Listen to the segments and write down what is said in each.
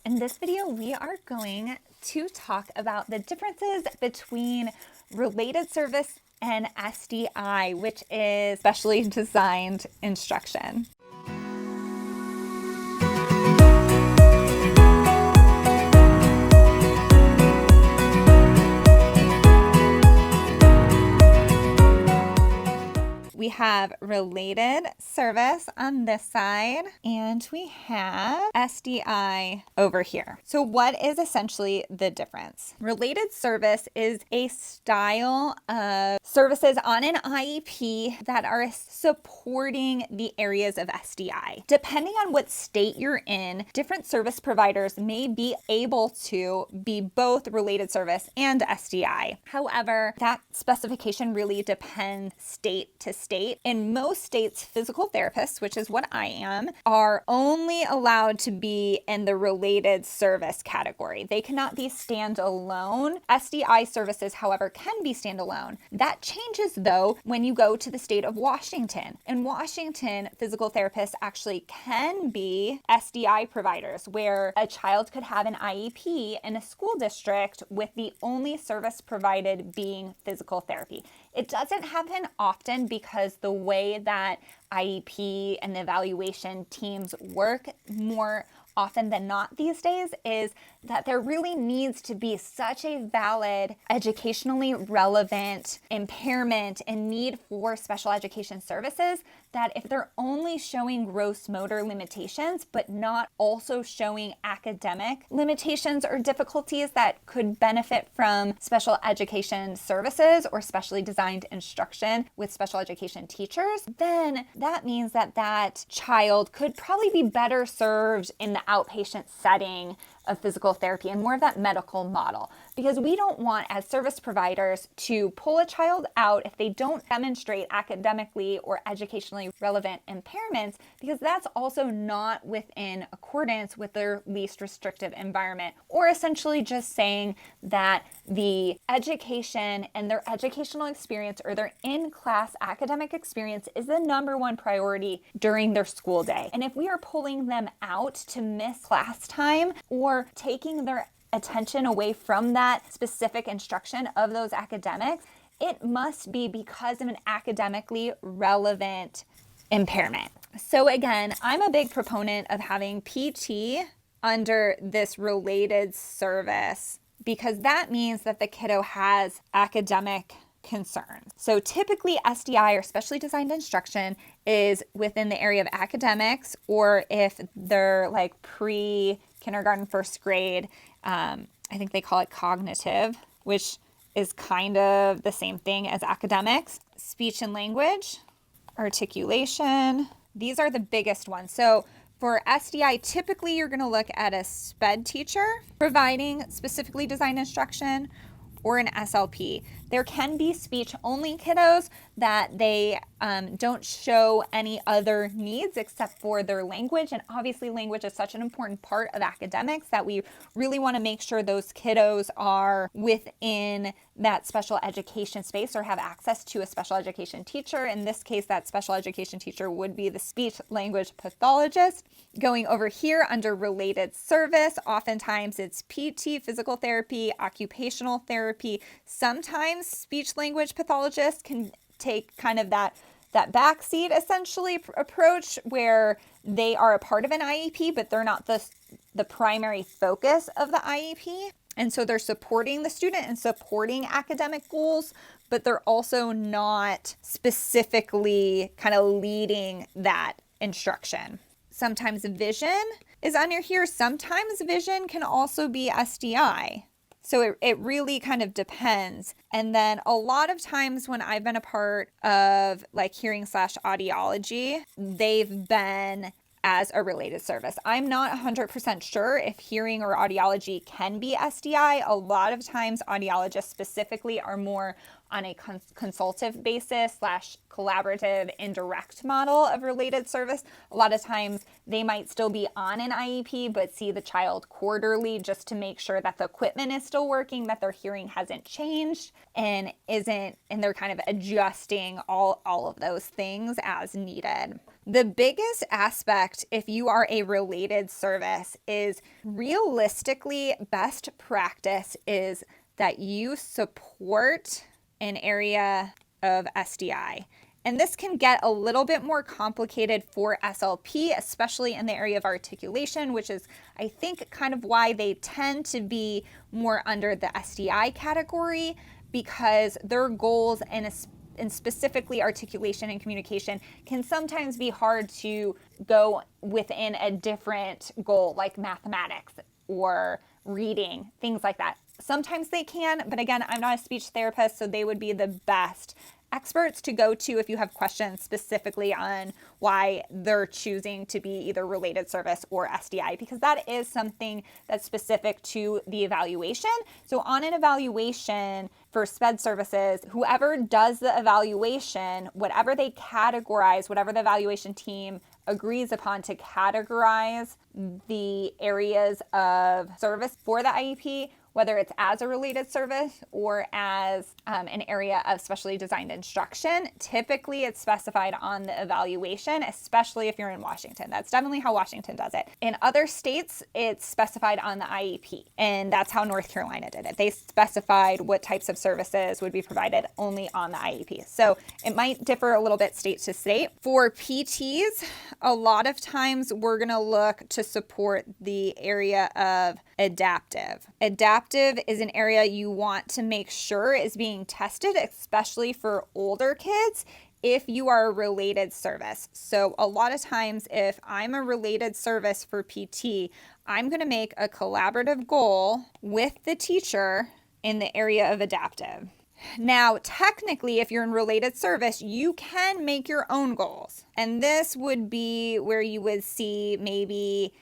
In this video, we are going to talk about the differences between related service and SDI, which is specially designed instruction. We have related service on this side, and we have SDI over here. So what is essentially the difference? Related service is a style of services on an IEP that are supporting the areas of SDI. Depending on what state you're in, different service providers may be able to be both related service and SDI. However, that specification really depends state to state. In most states, physical therapists, which is what I am, are only allowed to be in the related service category. They cannot be standalone. SDI services, however, can be standalone. That changes, though, when you go to the state of Washington. In Washington, physical therapists actually can be SDI providers, where a child could have an IEP in a school district with the only service provided being physical therapy. It doesn't happen often because the way that IEP and the evaluation teams work more often than not these days is that there really needs to be such a valid, educationally relevant impairment and need for special education services that if they're only showing gross motor limitations, but not also showing academic limitations or difficulties that could benefit from special education services or specially designed instruction with special education teachers, then that means that that child could probably be better served in the outpatient setting of physical therapy and more of that medical model, because we don't want as service providers to pull a child out if they don't demonstrate academically or educationally relevant impairments, because that's also not within accordance with their least restrictive environment, or essentially just saying that the education and their educational experience or their in-class academic experience is the number one priority during their school day. And if we are pulling them out to miss class time or taking their attention away from that specific instruction of those academics, it must be because of an academically relevant impairment. So again, I'm a big proponent of having PT under this related service because that means that the kiddo has academic concerns. So typically SDI or specially designed instruction is within the area of academics, or if they're like pre-kindergarten, first grade, I think they call it cognitive, which is kind of the same thing as academics. Speech and language, articulation, these are the biggest ones. So for SDI, typically you're going to look at a SPED teacher providing specifically designed instruction, or an SLP. There can be speech-only kiddos that they don't show any other needs except for their language. And obviously language is such an important part of academics that we really want to make sure those kiddos are within that special education space or have access to a special education teacher. In this case, that special education teacher would be the speech language pathologist. Going over here under related service, oftentimes it's PT, physical therapy, occupational therapy. Sometimes speech language pathologists can take kind of that backseat essentially approach where they are a part of an IEP, but they're not the primary focus of the IEP. And so they're supporting the student and supporting academic goals, but they're also not specifically kind of leading that instruction. Sometimes vision is under here. Sometimes vision can also be SDI. So it really kind of depends. And then a lot of times when I've been a part of like hearing/audiology, they've been as a related service. I'm not 100% sure if hearing or audiology can be SDI. A lot of times audiologists specifically are more on a consultative basis / collaborative indirect model of related service. A lot of times they might still be on an IEP, but see the child quarterly just to make sure that the equipment is still working, that their hearing hasn't changed and they're kind of adjusting all of those things as needed. The biggest aspect, if you are a related service, is realistically best practice is that you support an area of SDI. And this can get a little bit more complicated for SLP, especially in the area of articulation, which is, I think, kind of why they tend to be more under the SDI category, because their goals and specifically articulation and communication can sometimes be hard to go within a different goal, like mathematics or reading, things like that. Sometimes they can, but again, I'm not a speech therapist, so they would be the best experts to go to if you have questions specifically on why they're choosing to be either related service or SDI, because that is something that's specific to the evaluation. So on an evaluation for SPED services, whoever does the evaluation, whatever they categorize, whatever the evaluation team agrees upon to categorize the areas of service for the IEP, whether it's as a related service or as an area of specially designed instruction. Typically, it's specified on the evaluation, especially if you're in Washington. That's definitely how Washington does it. In other states, it's specified on the IEP, and that's how North Carolina did it. They specified what types of services would be provided only on the IEP. So it might differ a little bit state to state. For PTs, a lot of times we're gonna look to support the area of adaptive. Adaptive is an area you want to make sure is being tested, especially for older kids, if you are a related service. So a lot of times if I'm a related service for PT, I'm going to make a collaborative goal with the teacher in the area of adaptive. Now, technically, if you're in related service, you can make your own goals. And this would be where you would see maybe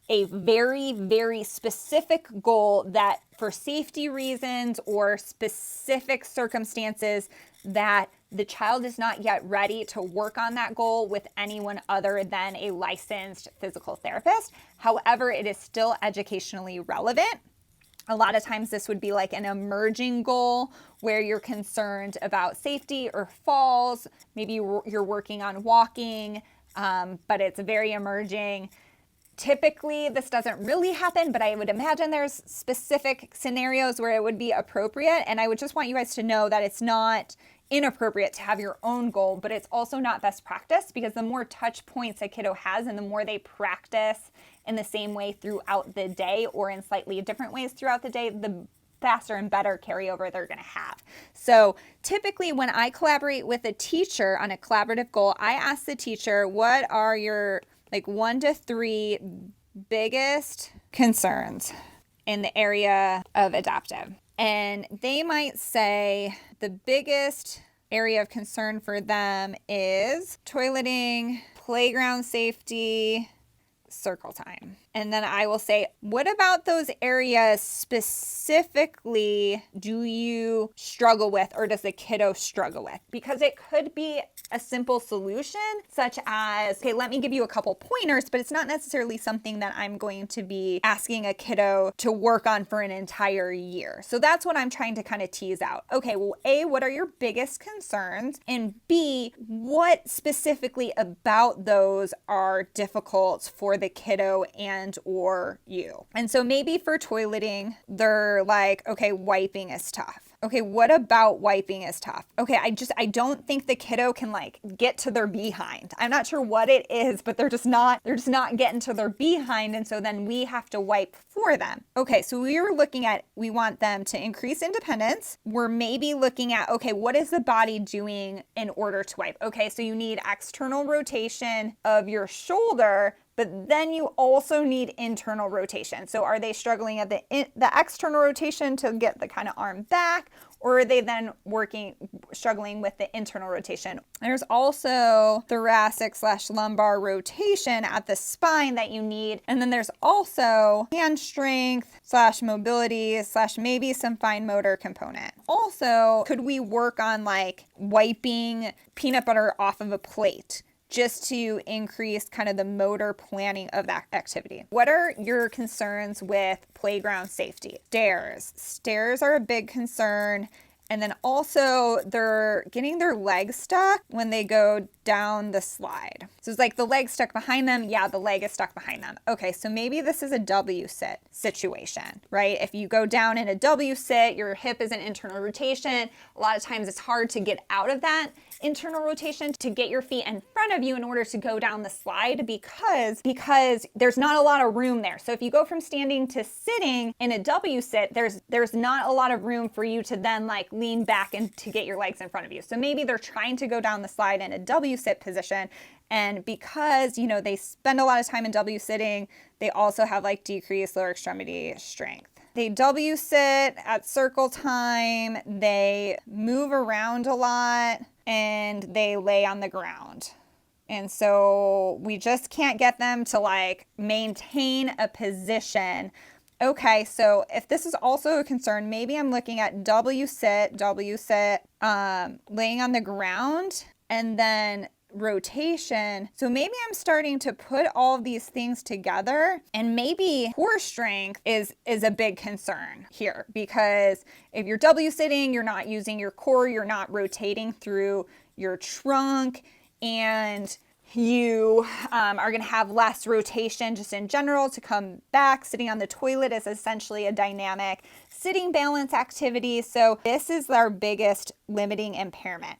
a very, very specific goal that for safety reasons or specific circumstances that the child is not yet ready to work on that goal with anyone other than a licensed physical therapist. However, it is still educationally relevant. A lot of times this would be like an emerging goal where you're concerned about safety or falls. Maybe you're working on walking, but it's very emerging. Typically, this doesn't really happen, but I would imagine there's specific scenarios where it would be appropriate. And I would just want you guys to know that it's not inappropriate to have your own goal, but it's also not best practice, because the more touch points a kiddo has and the more they practice in the same way throughout the day or in slightly different ways throughout the day, the faster and better carryover they're going to have. So typically when I collaborate with a teacher on a collaborative goal, I ask the teacher, what are your 1 to 3 biggest concerns in the area of adaptive? And they might say the biggest area of concern for them is toileting, playground safety, circle time. And then I will say, what about those areas specifically do you struggle with, or does the kiddo struggle with? Because it could be a simple solution, such as, okay, let me give you a couple pointers, but it's not necessarily something that I'm going to be asking a kiddo to work on for an entire year. So that's what I'm trying to kind of tease out. Okay, well, A, what are your biggest concerns? And B, what specifically about those are difficult for the kiddo and or you? And so maybe for toileting, they're like, okay, wiping is tough. Okay, what about wiping is tough? Okay, I don't think the kiddo can get to their behind. I'm not sure what it is, but they're just not getting to their behind. And so then we have to wipe for them. Okay, so we want them to increase independence. We're maybe looking at, okay, what is the body doing in order to wipe? Okay, so you need external rotation of your shoulder but then you also need internal rotation. So are they struggling at the external rotation to get the kind of arm back, or are they then struggling with the internal rotation? There's also thoracic/lumbar rotation at the spine that you need. And then there's also hand strength/mobility/maybe some fine motor component. Also, could we work on like wiping peanut butter off of a plate, just to increase kind of the motor planning of that activity? What are your concerns with playground safety? Stairs are a big concern. And then also they're getting their legs stuck when they go down the slide. So it's like the leg stuck behind them. Yeah, the leg is stuck behind them. Okay, so maybe this is a W sit situation, right? If you go down in a W sit, your hip is an internal rotation. A lot of times it's hard to get out of that internal rotation to get your feet in front of you in order to go down the slide because there's not a lot of room there. So if you go from standing to sitting in a W sit, there's not a lot of room for you to then like lean back and to get your legs in front of you. So maybe they're trying to go down the slide in a W sit position, and because they spend a lot of time in W sitting, they also have like decreased lower extremity strength. They W sit at circle time, they move around a lot, and they lay on the ground. And so we just can't get them to like maintain a position. Okay, so if this is also a concern, maybe I'm looking at W sit, laying on the ground, and then rotation. So maybe I'm starting to put all of these things together, and maybe core strength is a big concern here, because if you're W sitting, you're not using your core, you're not rotating through your trunk, and you are going to have less rotation just in general to come back. Sitting on the toilet is essentially a dynamic sitting balance activity. So this is our biggest limiting impairment.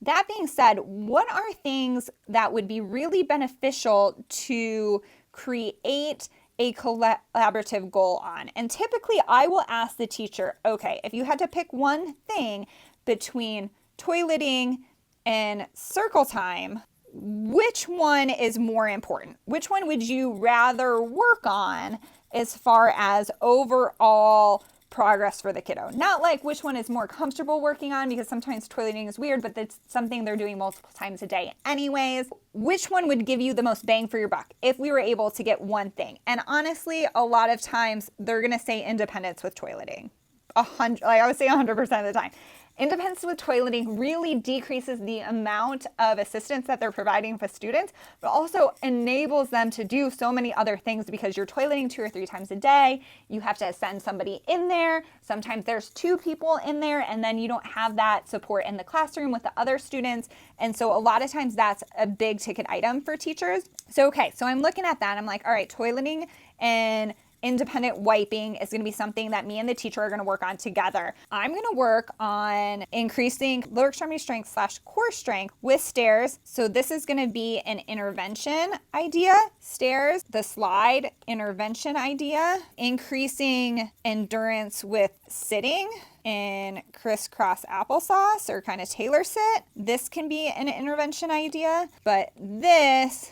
That being said, what are things that would be really beneficial to create a collaborative goal on? And typically I will ask the teacher, okay, if you had to pick one thing between toileting and circle time, which one is more important? Which one would you rather work on as far as overall progress for the kiddo? Not like which one is more comfortable working on, because sometimes toileting is weird, but it's something they're doing multiple times a day anyways. Which one would give you the most bang for your buck if we were able to get one thing? And honestly, a lot of times they're going to say independence with toileting. I would say 100% of the time. Independence with toileting really decreases the amount of assistance that they're providing for students, but also enables them to do so many other things, because you're toileting 2 or 3 times a day. You have to send somebody in there. Sometimes there's 2 people in there, and then you don't have that support in the classroom with the other students. And so a lot of times that's a big ticket item for teachers. So I'm looking at that. I'm like, all right, toileting and independent wiping is going to be something that me and the teacher are going to work on together. I'm going to work on increasing lower extremity strength / core strength with stairs. So this is going to be an intervention idea. Stairs, the slide, intervention idea. Increasing endurance with sitting in crisscross applesauce or kind of Taylor sit. This can be an intervention idea, but this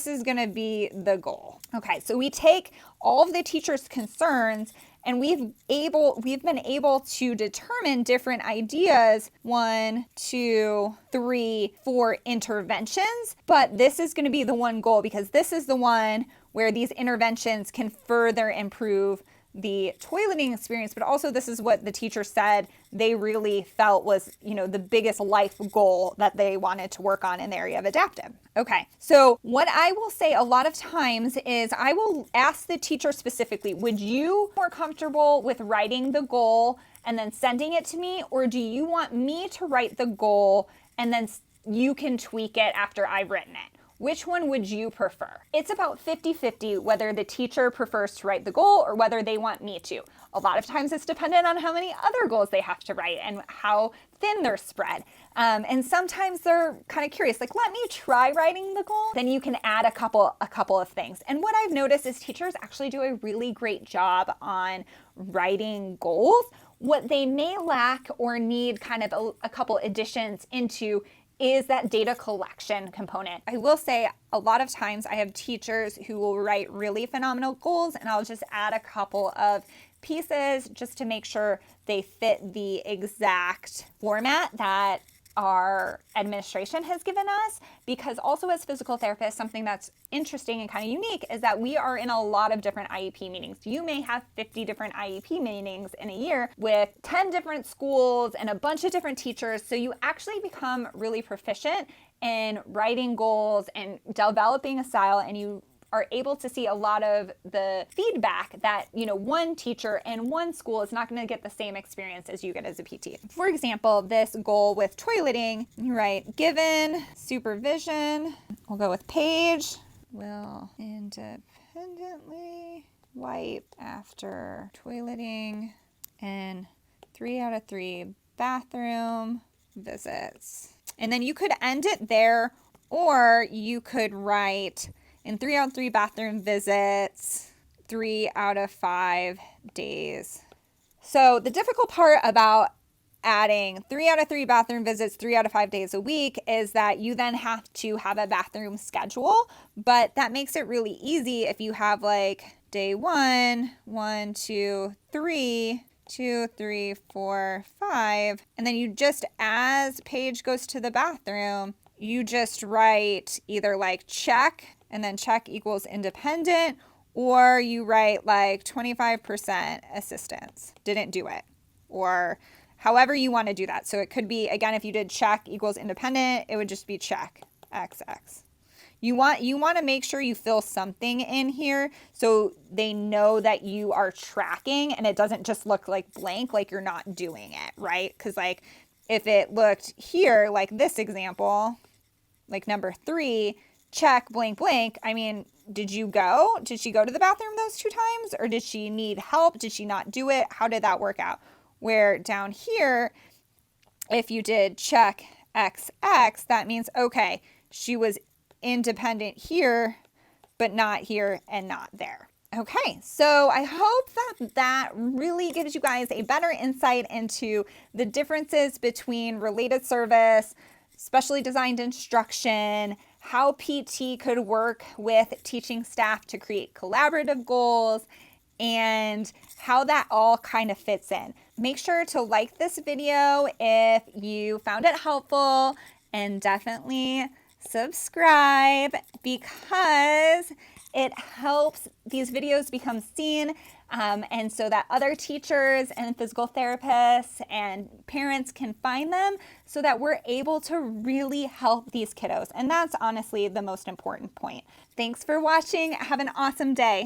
is going to be the goal. Okay, so we take all of the teachers' concerns and we've been able to determine different ideas, 1, 2, 3, 4 interventions, but this is going to be the one goal, because this is the one where these interventions can further improve the toileting experience, but also this is what the teacher said they really felt was, the biggest life goal that they wanted to work on in the area of adaptive. Okay, so what I will say a lot of times is I will ask the teacher specifically, would you more comfortable with writing the goal and then sending it to me, or do you want me to write the goal and then you can tweak it after I've written it? Which one would you prefer? It's about 50-50 whether the teacher prefers to write the goal or whether they want me to. A lot of times it's dependent on how many other goals they have to write and how thin they're spread. And sometimes they're kind of curious, like, let me try writing the goal. Then you can add a couple of things. And what I've noticed is teachers actually do a really great job on writing goals. What they may lack or need kind of a couple additions into is that data collection component. I will say a lot of times I have teachers who will write really phenomenal goals, and I'll just add a couple of pieces just to make sure they fit the exact format that our administration has given us. Because also as physical therapists, something that's interesting and kind of unique is that we are in a lot of different IEP meetings. You may have 50 different IEP meetings in a year with 10 different schools and a bunch of different teachers. So you actually become really proficient in writing goals and developing a style, and you are able to see a lot of the feedback that, one teacher and one school is not going to get the same experience as you get as a PT. For example, this goal with toileting, you write, given supervision, we'll go with Paige, will independently wipe after toileting in 3 out of 3 bathroom visits. And then you could end it there, or you could write, in 3 out of 3 bathroom visits, 3 out of 5 days. So the difficult part about adding 3 out of 3 bathroom visits, 3 out of 5 days a week is that you then have to have a bathroom schedule, but that makes it really easy if you have like day 1, 1, 2, 3, 2, 3, 4, 5, and then you just, as Paige goes to the bathroom, you just write either like check, and then check equals independent, or you write like 25% assistance, didn't do it, or however you want to do that. So it could be, again, if you did check equals independent, it would just be check XX. You want to make sure you fill something in here so they know that you are tracking and it doesn't just look like blank, like you're not doing it, right? Because like if it looked here, like this example, like number 3, check blank blank, I mean, did she go to the bathroom those 2 times, or did she need help? Did she not do it? How did that work out? Where down here, if you did check XX, that means, okay, she was independent here, but not here and not there. Okay, so I hope that really gives you guys a better insight into the differences between related service, specially designed instruction, how PT could work with teaching staff to create collaborative goals, and how that all kind of fits in. Make sure to like this video if you found it helpful, and definitely subscribe because it helps these videos become seen, and so that other teachers and physical therapists and parents can find them, so that we're able to really help these kiddos. And that's honestly the most important point. Thanks for watching. Have an awesome day.